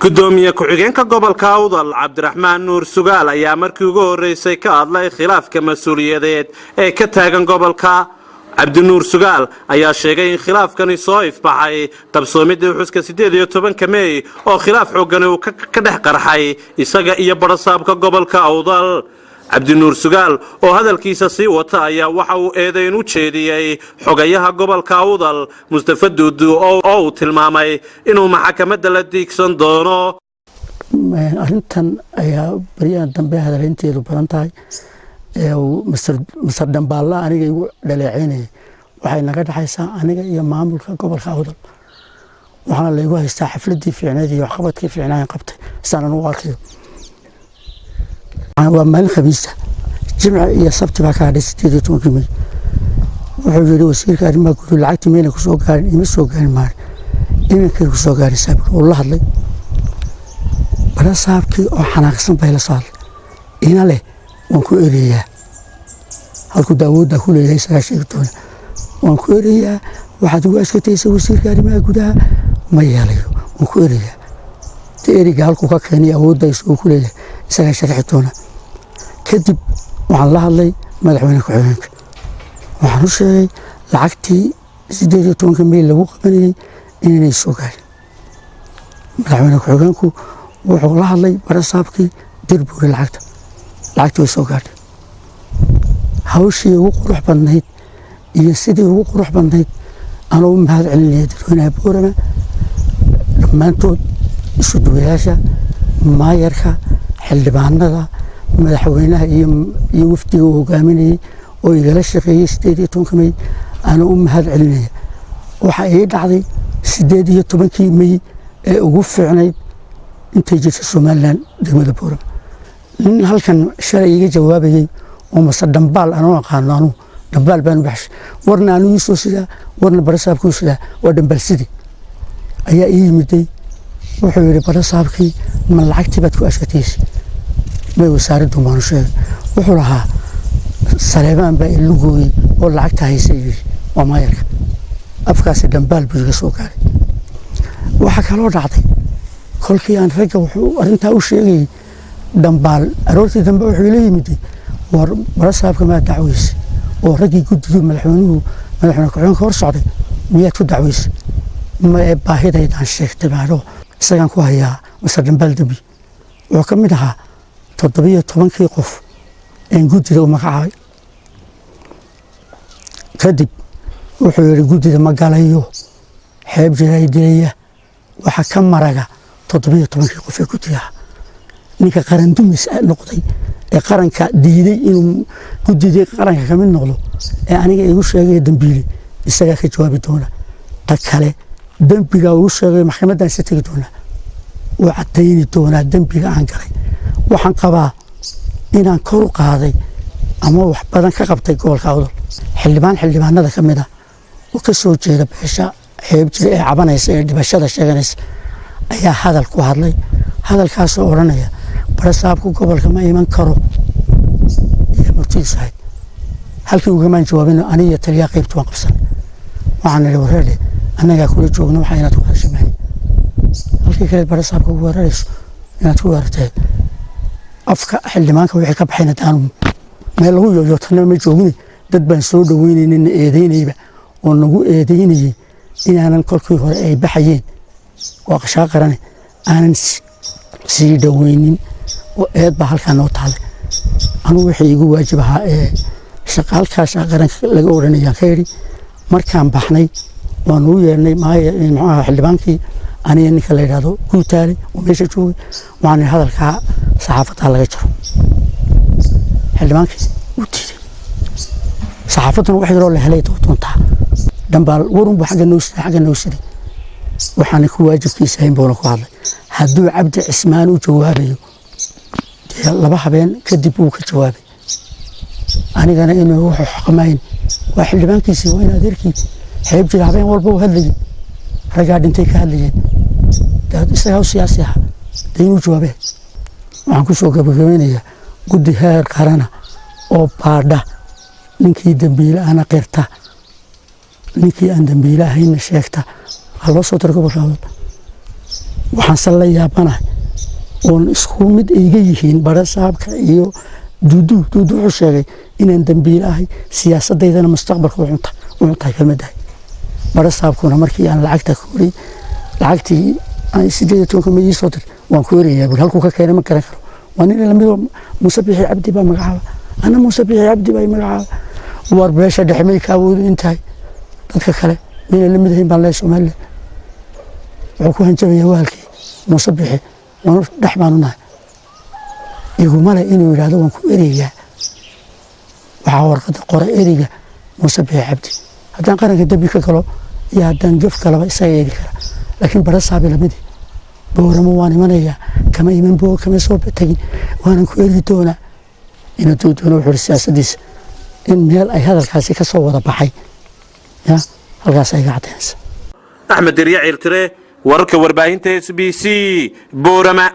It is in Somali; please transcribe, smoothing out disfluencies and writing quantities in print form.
gudoomiye ku-xigeenka gobolka Awdal Cabdiraxmaan Nuur Sugaal ayaa markii ugu horeysay ka hadlay khilaafka mas'uuliyadeed ee ka taagan gobolka. Cabdinuur Sugaal ayaa sheegay in khilaafkani soo ifbaxay qabsoomidii xuska 18 May oo khilaaf xooggan uu ka dhex qarxay isaga iyo barasaabka gobolka Awdal. Cabdinuur Sugaal oo hadalkiisa sii wata ayaa waxa uu eedayn u jeediyay xogayaha gobolka Awdal Mustafa Duudu oo uu tilmaamay inuu maxkamadda la diigsan doono. Arrintan ayaa bariyan dambe hadaleynteedu badan tahay Mr. Dambaala aniga igu dhaleeceynay waxay naga dhaxaysaa aniga iyo maamulka gobolka Awdal waxaana la igu haystaa xafladii fiicneed iyo waxqabadkii fiicnaan qabtay sanad u arkayo waa maalin khamiista jimca iyo sabti baa ka hadhay 18 May wuxuu yiri wasiirka arrimaha gudaha lacagtii meena ku soo gaarin ima soo gaarin maar iminka ku soo gaarin sabir oo la hadlay barasaabkii oo xanaaqsan bay la soo ina leh waan ku ereeyaa halku daawada ku leeyahay isaga sheegtoona waan ku ereeyaa waxaad ugu ashkataysaa wasiirka arrimaha gudaha ma yeelayo waan ku ereeyaa teeriga halku ka keenay awoodda isoo ku leeyahay isaga sharxitoona kadib waxaan la hadlay madaxweyne ku-xigeenka waxaan u sheegay lacagtii 18 May lagu qabanayay inay soo gaarin madaxweyne ku-xigeenku wuxuu la hadlay barasaabkii dirbuur lacagtii way soo gaartay hawshii ugu qurux badnayd iyo sidii ugu qurux badnayd anoo u mahad celinaya dadweynaha Boorama dhammaantood isu duwayaasha maayarka xildhibaanada madaxweynaha iyo wafdiga uu hogaaminayay oo igala shaqeeyay 18 May anoo u mahad celinaya waxa ay dhacday 18 May ee ugu fiicnayd intay jirtay Soomaaliland degmada Boorama nin halkan shalay iga jawaabayay oo Mr. Dambaal anoo aqaano Dambaal baan baxshay warna anu soo sida warna barasaabku sida waa Dambaal sidii ayaa ii yimiday wuxuu yiri barasaabkii ma lacagtii baad ku ashkataysay may wasaaraddu maanu sheegay wuxuu lahaa Saleebaan baa ilugooyay oo lacagta haysay waa maayarka afkaasi Dambaal buu iga soo gaaray waxa kaloo dhacday kolkii aan ragga wuxuu arintaa u sheegay Dambaal aroortii dambe wuxuu ila yimiday war barasaabka ma dacweysay oo raggii guddiga madaxweynuhu ku-xigeenka hor socday miyaad ku dacweysay ma baahidaydaan sheegtay baadho isagaan ku hayaa Mr. Dambaal dambi wuxuu ka mid ahaa 17 qof in guddiga u magacaabay kadib wuxuu yiri guddiga ma galayo xeeb jiray dilaya waxa ka maraga 17 qof ee guddiga ninka qaran dumis noqday ee qaranka diiday inuu guddiga qaranka ka mid noqdo ee aniga igu sheegay dambiile isaga ka jawaabi doona ta kale dambiga uu sheegay maxkamadda si tagi doona oo cadeyni doona dambiga aan galay waxaan qabaa inaan kor u qaaday ama wax badan ka qabtay gobolka Awdal xildhibaanada ka mid ah oo ka soo jeeda beesha xeeb jira ee cabanaysa ee dibashada sheeganaysa ayaa hadal ku hadlay hadalkaas oo oranaya barasaabku gobolka ma iman karo iyo murtiisahay halkii uga maan jawaabin aniga taliya qaybtu waan qabsan waxaan leeyahay wareer anaga kula joogno waxa inaad ku qarshamay halkii kale barasaabku wareerayso inaad ku wartay afka xildhibaanka wixii ka baxayna taan meel lagu yooyo tan ma joogin dad baan soo dhaweynayna eedeynayba oo nagu eedeynayay inaanan kolkii hore ay baxayeen oo qashaa qaran aanan sii dhaweynin oo eed ba halkaan oo taale anu wixii igu waajibaha ee shaqaalkaas qaran laga oranaya khayri markaan baxnay waan u yeernay maaha xildhibaankii aniga ninka la yiraahdo guutaale oo meesha joogay waan hadalka saxaafadda laga jaro xildhibaankii uu diiday saxaafaduna wax yar oo la helay doonta Dambaal warun baa xagga noo sida waxaan ku waajibkiisa in boona ku hadlay hadduu Cabdi Cismaan u jawaabayo laba habeen kadib uu ka jawaabay anigana inuu wax xaqmayn waa xildhibaankiisii waa in adeerkii xeeb jira habeen walba uu hadlayay ragaa dhintay ka hadlayeen dad isaga siyaasi ah inuu jawaabe waxaan ku soo gabagabeynayaa guddi heer qarana oo baadha ninkii dambiile ana qirta ninkii aan dambiile ahayn sheegta loo soo tarko gobolka waxaan san la yaabanahay oon isku mid iga yihiin barasaabka iyo duudu wuxuu sheegay inaan dambiilahay siyaasadeydana mustaqbalka u cuntahay kelmadahay barasaabkuna markii aan lacagta koray lacagtii ay 18 ma ii soo dir waan ku ereeyaa halku ka keenay ma garan karo waan in la mid Muuse Bixi Cabdi baa magacaaba ana Muuse Bixi Cabdi baa magacaaba war beesha dhaxmay ka wada intaay dadka kale meel la mid yihiin baan la Soomaaliya wuxuu ku hanjabaya waalkii Muuse Bixi waan dhaxmaanahay igu male inuu yiraahdo waan ku ereeyaa waxa warqad qora eriga Muuse Bixi Cabdi haddaan qaranka dambi ka galo iyo haddaan gaf kalaba isaga eegi kara laakiin barasaabi la mid booramo waan imanayaa kama iman boo kama soo tagin waanan ku eegi doonaa inuu doono wuxuu siyaasadiisa in meel ay hadalkaasi ka soo wada baxay ya halkaas ay gacdeensa Axmed Diriya Cirtire wararka warbaahinta SBC Boorama